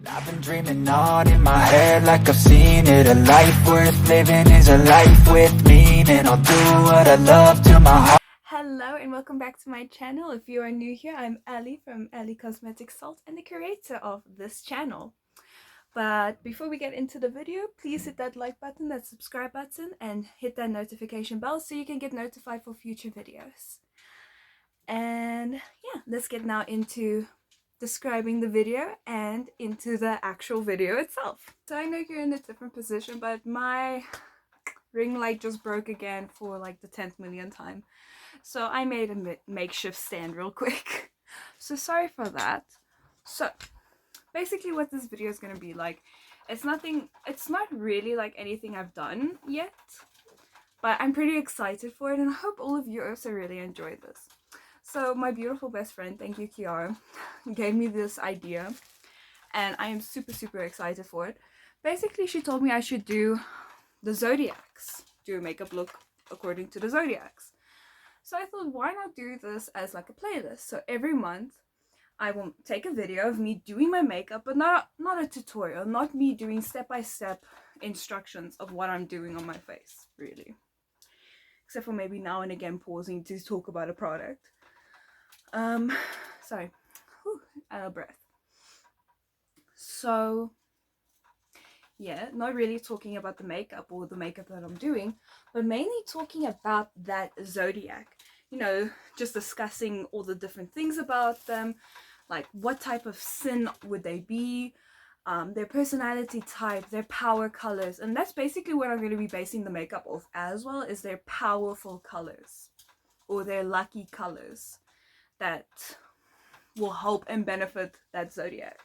I've been dreaming on in my head like I've seen it. A life worth living is a life with meaning. I'll do what I love till my heart. Hello and welcome back to my channel. If you are new here, I'm Ali from Ali Cosmetic Salt and the creator of this channel. But before we get into the video, please hit that like button, that subscribe button, and hit that notification bell so you can get notified for future videos. And yeah, let's get now into describing the video and into the actual video itself. So I know you're in a different position, but my ring light just broke again for like the 10th millionth time. So I made a makeshift stand real quick. So sorry for that. So basically what this video is going to be like, it's not really like anything I've done yet, but I'm pretty excited for it and I hope all of you also really enjoy this. So my beautiful best friend, thank you Kiara, gave me this idea and I am super excited for it. Basically she told me I should do the zodiacs, do a makeup look according to the zodiacs. So I thought, why not do this as like a playlist? So every month I will take a video of me doing my makeup, but not a tutorial, not me doing step-by-step instructions of what I'm doing on my face, really. Except for maybe now and again pausing to talk about a product. Sorry, out of breath. So yeah, not really talking about the makeup or the makeup that I'm doing, but mainly talking about that zodiac. You know, just discussing all the different things about them, like what type of sin would they be, their personality type, their power colors, and that's basically what I'm going to be basing the makeup off as well, is their powerful colors or their lucky colors that will help and benefit that zodiac.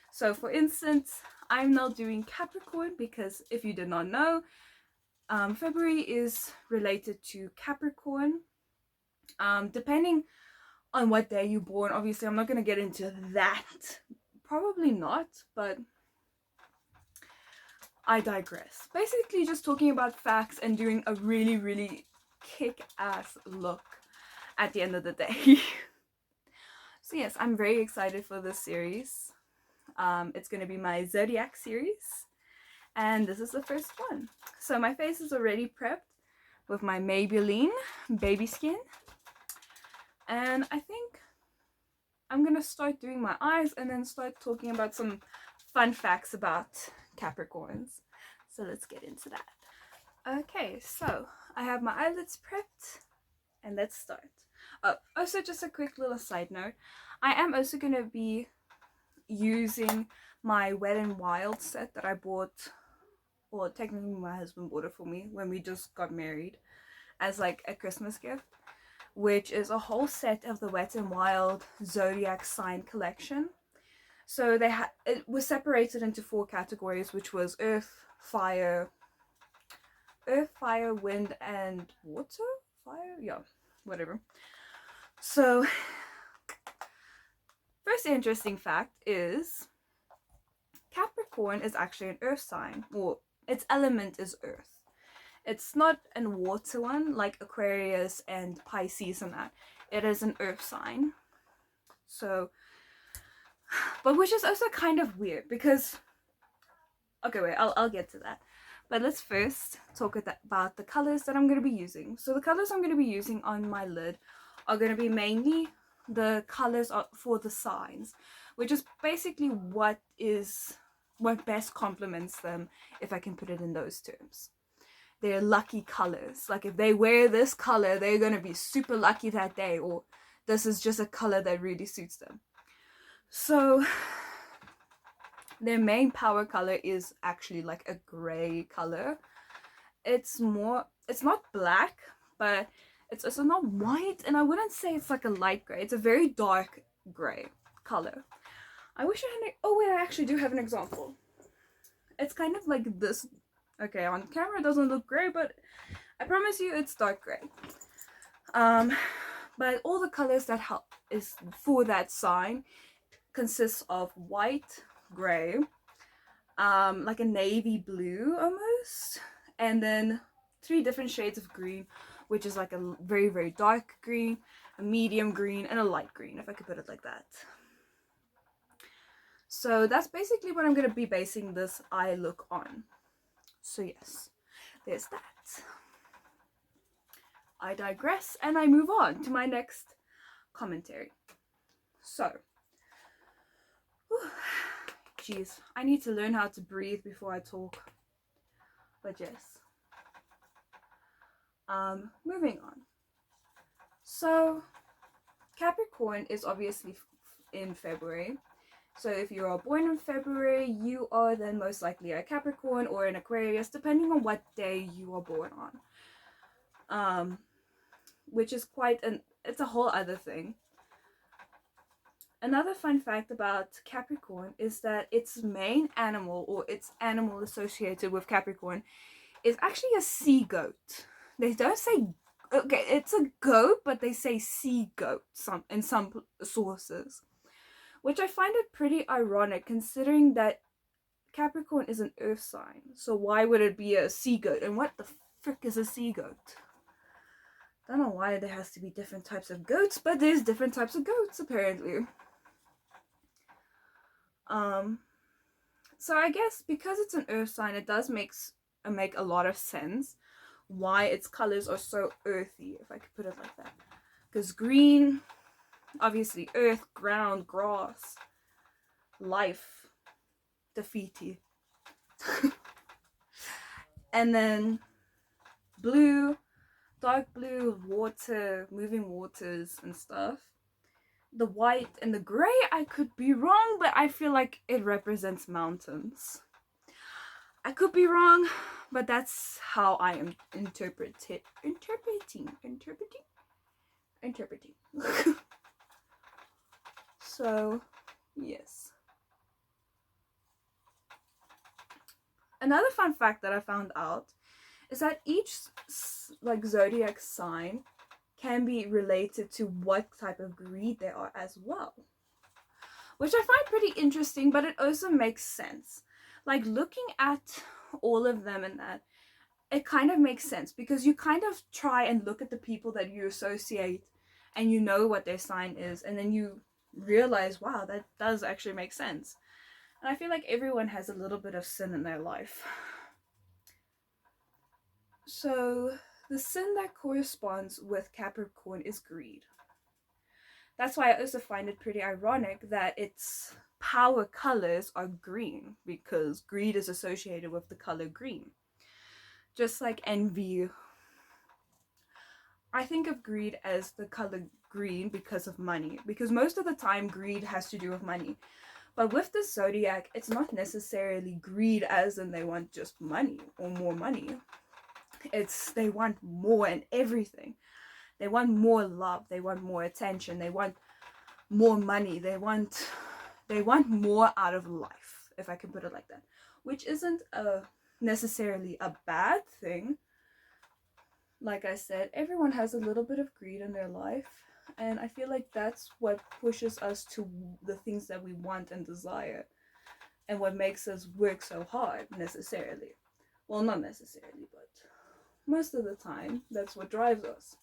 So for instance, I'm now doing Capricorn because if you did not know, February is related to Capricorn. Depending on what day you're born, obviously I'm not going to get into that, probably not, but I digress. Basically just talking about facts and doing a really kick-ass look at the end of the day. So yes, I'm very excited for this series. It's going to be my Zodiac series, and this is the first one. So my face is already prepped with my Maybelline Baby Skin, and I think I'm going to start doing my eyes and then start talking about some fun facts about Capricorns. So let's get into that. Okay, so I have my eyelids prepped and let's start. Oh, also just a quick little side note, I am also going to be using my Wet n Wild set that I bought, well technically my husband bought it for me when we just got married, as like a Christmas gift, which is a whole set of the Wet n Wild zodiac sign collection. So it was separated into 4 categories, which was earth, fire, wind and water? Fire? Yeah, whatever. So first interesting fact is Capricorn is actually an earth sign, or its element is earth. It's not a water one like Aquarius and Pisces and that. It is an earth sign. So, but which is also kind of weird because, okay wait, I'll get to that. But let's first talk about the colors that I'm going to be using. So the colors I'm going to be using on my lid are going to be mainly the colors for the signs, which is basically what best complements them, if I can put it in those terms. They're lucky colors. Like if they wear this color, they're going to be super lucky that day, or this is just a color that really suits them. So their main power color is actually like a gray color. It's not black, but it's also not white, and I wouldn't say it's like a light gray. It's a very dark gray color. I wish I had oh wait, I actually do have an example. It's kind of like this. Okay, on camera it doesn't look gray, but I promise you it's dark gray. But all the colors that help is for that sign consists of white, gray, like a navy blue almost, and then 3 different shades of green, which is like a very dark green, a medium green, and a light green, if I could put it like that. So that's basically what I'm going to be basing this eye look on. So yes, there's that. I digress and I move on to my next commentary. So, jeez, I need to learn how to breathe before I talk. But yes. Moving on. So, Capricorn is obviously in February. So if you are born in February, you are then most likely a Capricorn or an Aquarius, depending on what day you are born on. Which is it's a whole other thing. Another fun fact about Capricorn is that its main animal, or its animal associated with Capricorn, is actually a sea goat. They don't say, okay, it's a goat, but they say sea goat in some sources. Which I find it pretty ironic, considering that Capricorn is an earth sign. So why would it be a sea goat? And what the frick is a sea goat? I don't know why there has to be different types of goats, but there's different types of goats apparently. So I guess because it's an earth sign, it does make a lot of sense why its colors are so earthy, if I could put it like that. Because green, obviously earth, ground, grass, life, defeaty. And then blue, dark blue, water, moving waters and stuff. The white and the gray, I could be wrong, but I feel like it represents mountains. I could be wrong, but that's how I am interpreting. So, yes. Another fun fact that I found out is that each zodiac sign can be related to what type of greed they are as well, which I find pretty interesting, but it also makes sense. Like, looking at all of them and that, it kind of makes sense, because you kind of try and look at the people that you associate and you know what their sign is, and then you realize, wow, that does actually make sense. And I feel like everyone has a little bit of sin in their life. So the sin that corresponds with Capricorn is greed. That's why I also find it pretty ironic that its power colors are green, because greed is associated with the color green. Just like envy. I think of greed as the color green because of money, because most of the time greed has to do with money. But with the zodiac, it's not necessarily greed as in they want just money or more money. It's they want more in everything. They want more love, they want more attention, they want more money, they want more out of life, if I can put it like that. Which isn't necessarily a bad thing. Like I said, everyone has a little bit of greed in their life, and I feel like that's what pushes us to the things that we want and desire, and what makes us work so hard necessarily. Well, not necessarily, but most of the time, that's what drives us.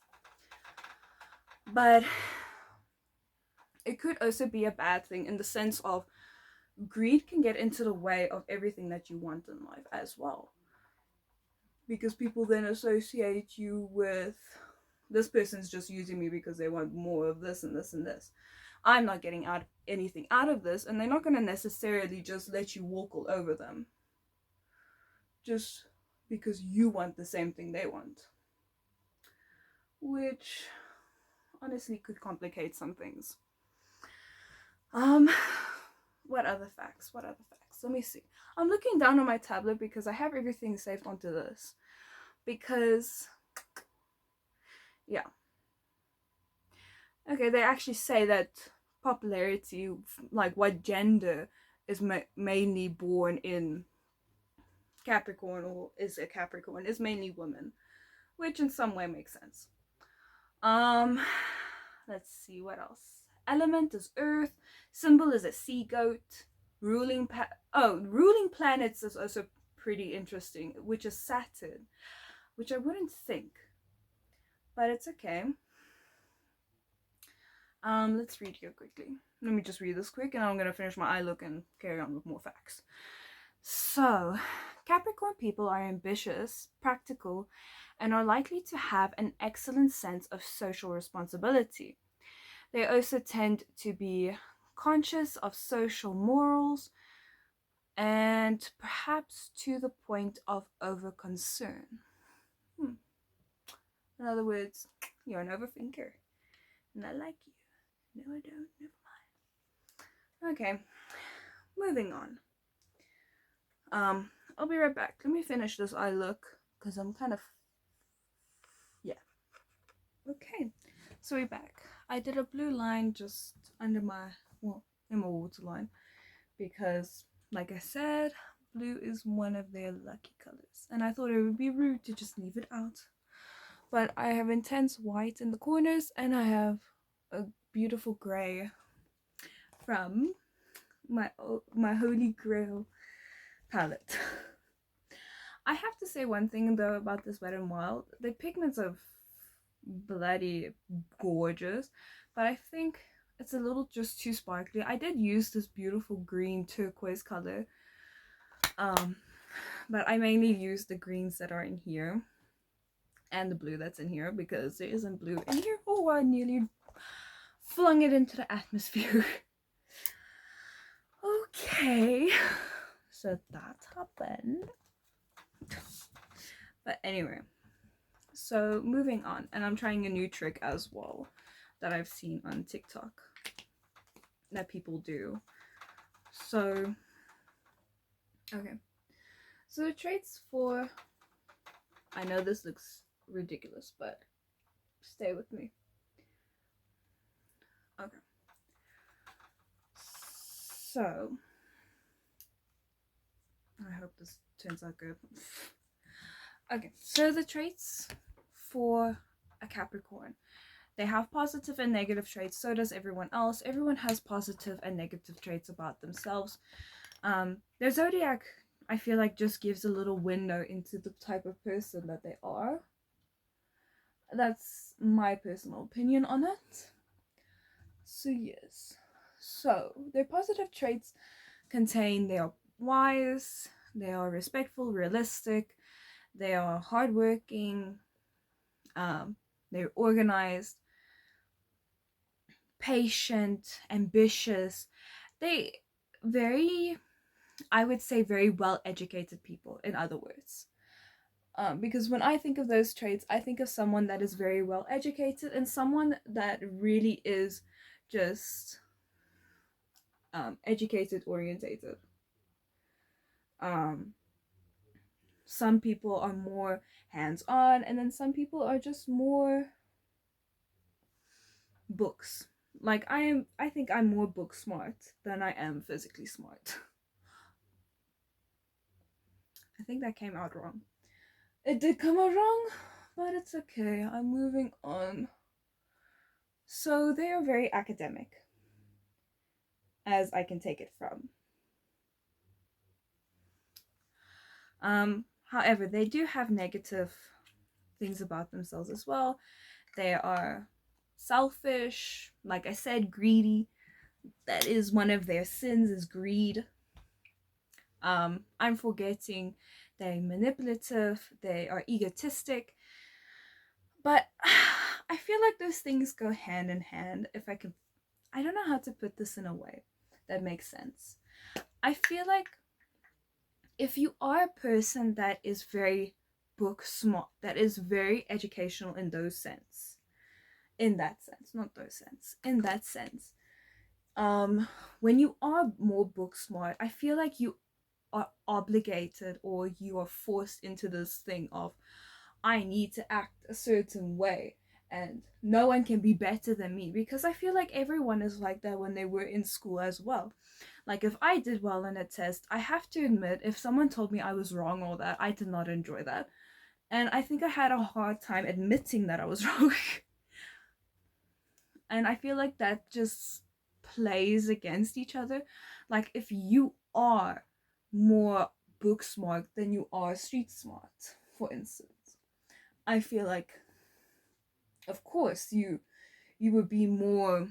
But it could also be a bad thing, in the sense of greed can get into the way of everything that you want in life as well. Because people then associate you with, this person's just using me because they want more of this and this and this. I'm not getting anything out of this, and they're not going to necessarily just let you walk all over them. Just because you want the same thing they want. Which honestly could complicate some things. What other facts? Let me see. I'm looking down on my tablet because I have everything saved onto this. Because, yeah. Okay, they actually say that popularity, like what gender is mainly born in Capricorn, or is a Capricorn, is mainly women. Which in some way makes sense. Let's see, what else? Element is earth. Symbol is a sea goat. Ruling planets is also pretty interesting, which is Saturn, which I wouldn't think, but it's okay. Let's read here quickly. Let me just read this quick and I'm gonna finish my eye look and carry on with more facts. So, Capricorn people are ambitious, practical, and are likely to have an excellent sense of social responsibility. They also tend to be conscious of social morals and perhaps to the point of over concern. In other words, you're an overthinker. And I like you. No, I don't. Never mind. Okay, moving on. I'll be right back. Let me finish this eye look because I'm kind of, yeah. Okay, so we're back. I did a blue line just under my, well, in my waterline because, like I said, blue is one of their lucky colors, and I thought it would be rude to just leave it out. But I have intense white in the corners, and I have a beautiful gray from my Holy Grail palette. I have to say one thing though about this Wet n Wild. The pigments are bloody gorgeous, but I think it's a little just too sparkly. I did use this beautiful green turquoise color, but I mainly use the greens that are in here and the blue that's in here because there isn't blue in here. Oh, I nearly flung it into the atmosphere. Okay, so that happened. But anyway, so moving on, and I'm trying a new trick as well that I've seen on TikTok that people do. So, okay, so the traits for, I know this looks ridiculous, but stay with me. Okay, so I hope this turns out good. Okay, so the traits for a Capricorn. They have positive and negative traits, so does everyone else. Everyone has positive and negative traits about themselves. Their zodiac, I feel like, just gives a little window into the type of person that they are. That's my personal opinion on it. So yes. So their positive traits contain they are wise, they are respectful, realistic, they are hardworking, they're organized, patient, ambitious. They I would say very well educated people, in other words. Because when I think of those traits, I think of someone that is very well educated and someone that really is just educated orientated. Some people are more hands-on, and then some people are just more books. Like I think I'm more book smart than I am physically smart. I think that came out wrong. It did come out wrong, but it's okay. I'm moving on. So they are very academic, as I can take it from. However, they do have negative things about themselves as well. They are selfish, like I said, greedy. That is one of their sins, is greed. I'm forgetting they're manipulative, they are egotistic. But I feel like those things go hand in hand. I don't know how to put this in a way that makes sense. I feel like if you are a person that is very book smart, that is very educational in that sense, when you are more book smart, I feel like you are obligated or you are forced into this thing of, I need to act a certain way and no one can be better than me, because I feel like everyone is like that when they were in school as well. Like if I did well in a test, I have to admit, if someone told me I was wrong or that, I did not enjoy that. And I think I had a hard time admitting that I was wrong. And I feel like that just plays against each other. Like if you are more book smart than you are street smart, for instance, I feel like, of course, you would be more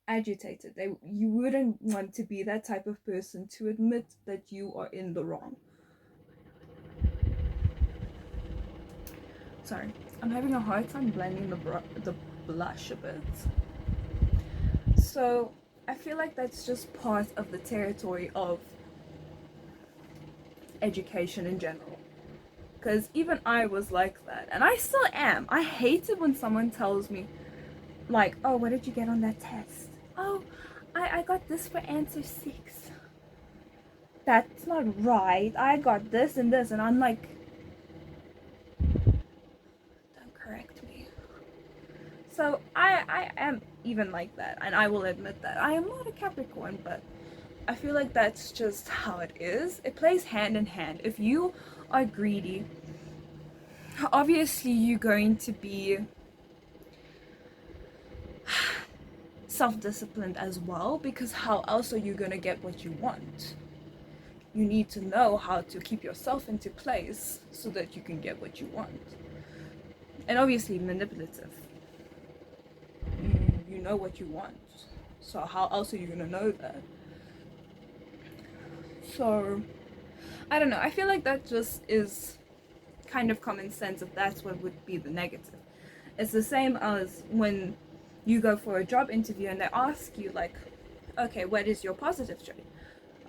agitated. You wouldn't want to be that type of person to admit that you are in the wrong. Sorry, I'm having a hard time blending the blush a bit. So I feel like that's just part of the territory of education in general. Because even I was like that, and I still am. I hate it when someone tells me, like, oh, what did you get on that test? Oh, I got this for answer 6. That's not right. I got this and this. And I'm like, don't correct me. So I am even like that. And I will admit that. I am not a Capricorn, but I feel like that's just how it is. It plays hand in hand. If you are greedy, obviously you're going to be self-disciplined as well, because how else are you going to get what you want? You need to know how to keep yourself into place so that you can get what you want. And obviously manipulative. You know what you want, so how else are you going to know that? So I don't know, I feel like that just is kind of common sense if that's what would be the negative. It's the same as when you go for a job interview and they ask you, like, okay, what is your positive trait?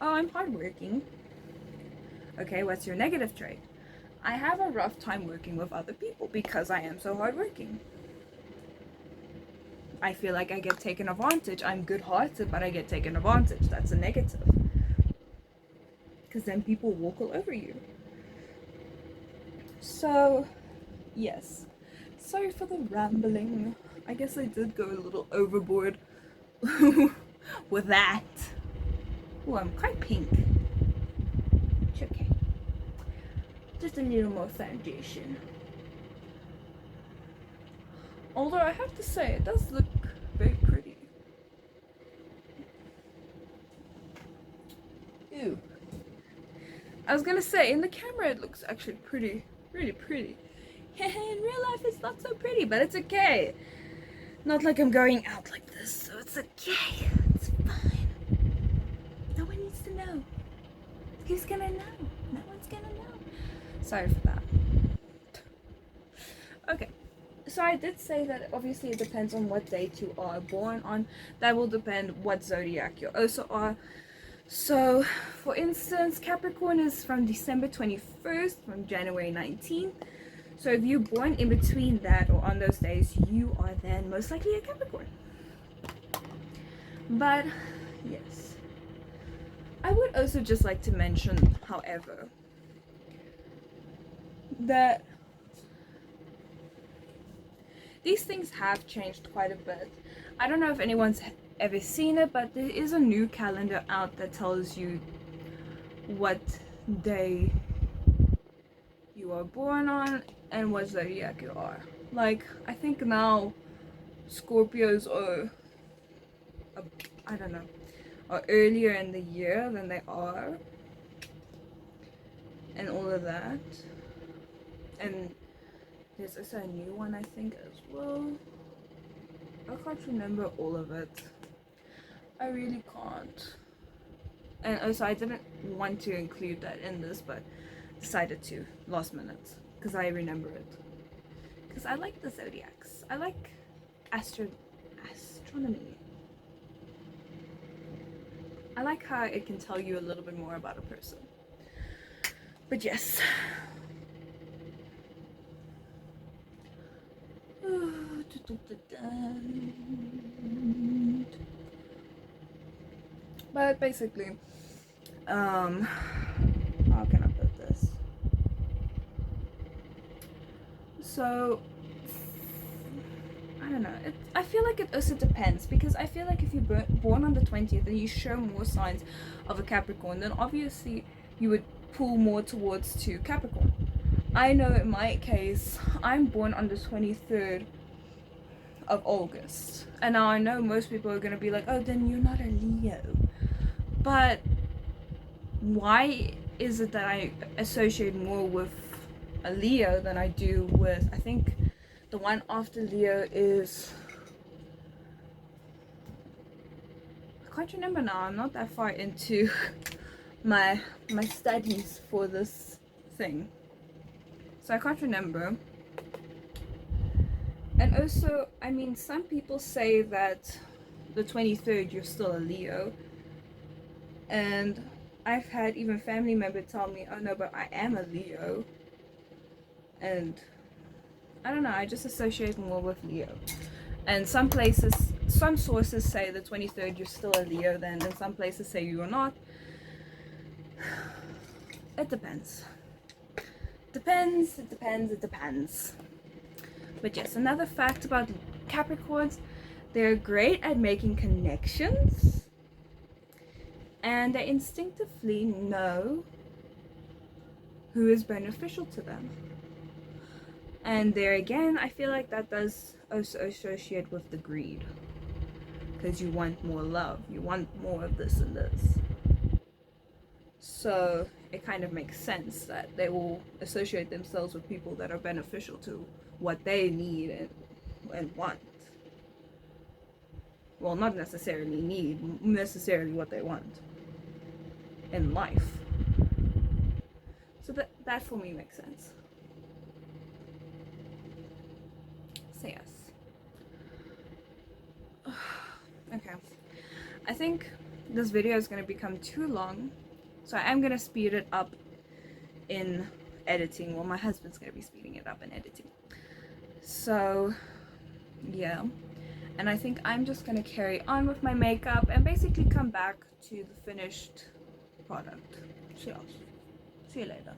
Oh, I'm hardworking. Okay, what's your negative trait? I have a rough time working with other people because I am so hardworking. I feel like I get taken advantage. I'm good-hearted, but I get taken advantage. That's a negative. Because then people walk all over you. So, yes. Sorry for the rambling. I guess I did go a little overboard with that. Oh, I'm quite pink. It's okay. Just a little more foundation. Although I have to say, it does look very pretty. Ew. I was gonna say, in the camera it looks actually pretty, really pretty. In real life it's not so pretty, but it's okay. Not like I'm going out like this, so it's okay. It's fine. No one needs to know. Who's gonna know? No one's gonna know. Sorry for that. Okay. So I did say that obviously it depends on what date you are born on. That will depend what zodiac you also are. So, for instance, Capricorn is from December 21st, from January 19th. So if you're born in between that or on those days, you are then most likely a Capricorn. But, yes. I would also just like to mention, however, that these things have changed quite a bit. I don't know if anyone's ever seen it, but there is a new calendar out that tells you what day you are born on and what zodiac you are. Like, I think now Scorpios are, I don't know, are earlier in the year than they are, and all of that. And there's also a new one, I think, as well. I can't remember all of it. I really can't. And also, I didn't want to include that in this, but decided to last minute because I remember it. Because I like the zodiacs. I like astronomy. I like how it can tell you a little bit more about a person. But yes. But basically, how can I put this? So, I don't know. I feel like it also depends, because I feel like if you're born on the 20th and you show more signs of a Capricorn, then obviously you would pull more towards to Capricorn. I know in my case, I'm born on the 23rd of August. And now I know most people are going to be like, oh, then you're not a Leo. But why is it that I associate more with a Leo than I do with, I think the one after Leo is can't remember now. I'm not that far into my studies for this thing, so I can't remember. And also, I mean, some people say that the 23rd you're still a Leo, and I've had even family members tell me, oh no, but I am a Leo. And I don't know, I just associate more with Leo. And some sources say the 23rd you're still a Leo then, and some places say you're not. It depends. It depends. But yes, another fact about Capricorns, they're great at making connections, and they instinctively know who is beneficial to them. And there again, I feel like that does also associate with the greed, because you want more love, you want more of this and this. So it kind of makes sense that they will associate themselves with people that are beneficial to what they need and want. Well, not necessarily need, necessarily what they want in life. So that for me makes sense. So yes. Okay. I think this video is going to become too long, so I am going to speed it up in editing. Well, my husband's going to be speeding it up in editing. So yeah, and I think I'm just going to carry on with my makeup and basically come back to the finished product. So yeah, see you later.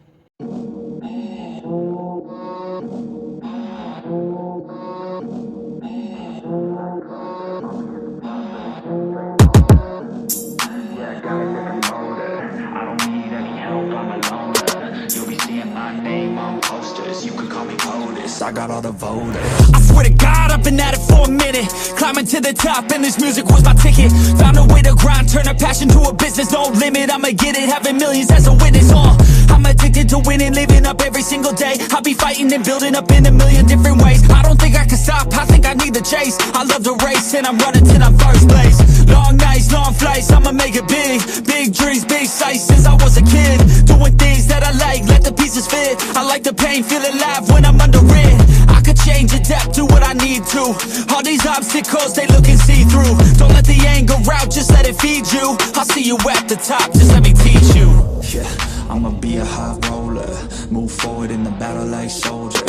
I got all the voters. I swear to God, I've been at it for a minute. Climbing to the top, and this music was my ticket. Found a way to grind, turn a passion to a business. No limit, I'ma get it, having millions as a witness. I'm addicted to winning, living up every single day. I'll be fighting and building up in a million different ways. I don't think I can stop, I think I need the chase. I love to race, and I'm running till I'm first place. Long nights, long flights, I'ma make it big. Big dreams, big sights since I was a kid. Doing things that I like, let the pieces fit. I like the pain, feel alive when I'm under it. I could change, adapt, do what I need to. All these obstacles, they looking see-through. Don't let the anger out, just let it feed you. I'll see you at the top, just let me teach you. Yeah, I'ma be a high roller. Move forward in the battle like soldier.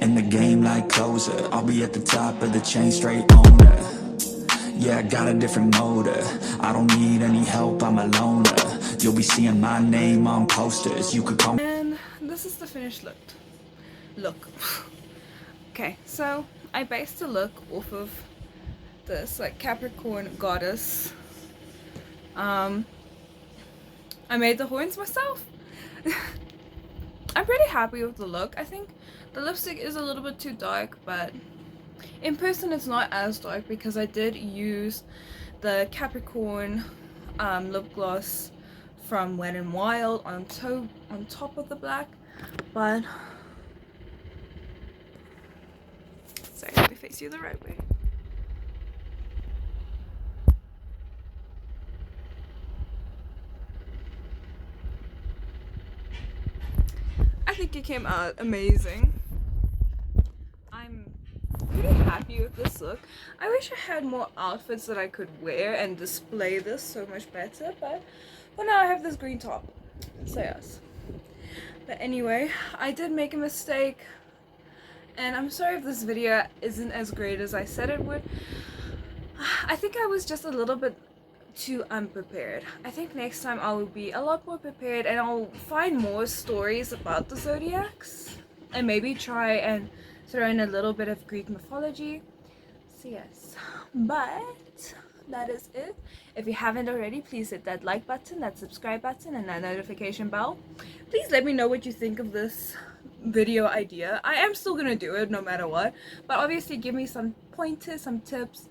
In the game like closer. I'll be at the top of the chain, straight owner. Yeah, I got a different motor. I don't need any help, I'm a loner. You'll be seeing my name on posters. You could call me. And this is the finished look. Okay, so I based the look off of this like Capricorn goddess. I made the horns myself. I'm pretty happy with the look. I think the lipstick is a little bit too dark, but in person it's not as dark because I did use the Capricorn lip gloss from Wet n Wild on top of the black. But sorry, let me face you the right way. I think it came out amazing. I'm pretty happy with this look. I wish I had more outfits that I could wear and display this so much better, but now I have this green top, so yes. But anyway, I did make a mistake, and I'm sorry if this video isn't as great as I said it would. I think I was just a little bit too unprepared. I think next time I will be a lot more prepared, and I'll find more stories about the zodiacs and maybe try and throw in a little bit of Greek mythology. So yes, but that is it. If you haven't already, please hit that like button, that subscribe button, and that notification bell. Please let me know what you think of this video idea. I am still gonna do it no matter what, but obviously give me some pointers, some tips,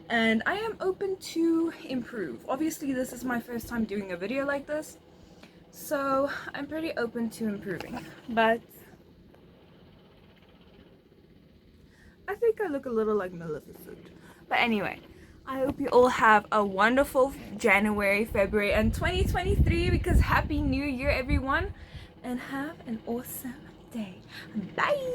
and I am open to improve. Obviously this is my first time doing a video like this, so I'm pretty open to improving. But I think I look a little like Maleficent. But anyway, I hope you all have a wonderful January, February, and 2023, because Happy New Year, everyone, and have an awesome day. Bye!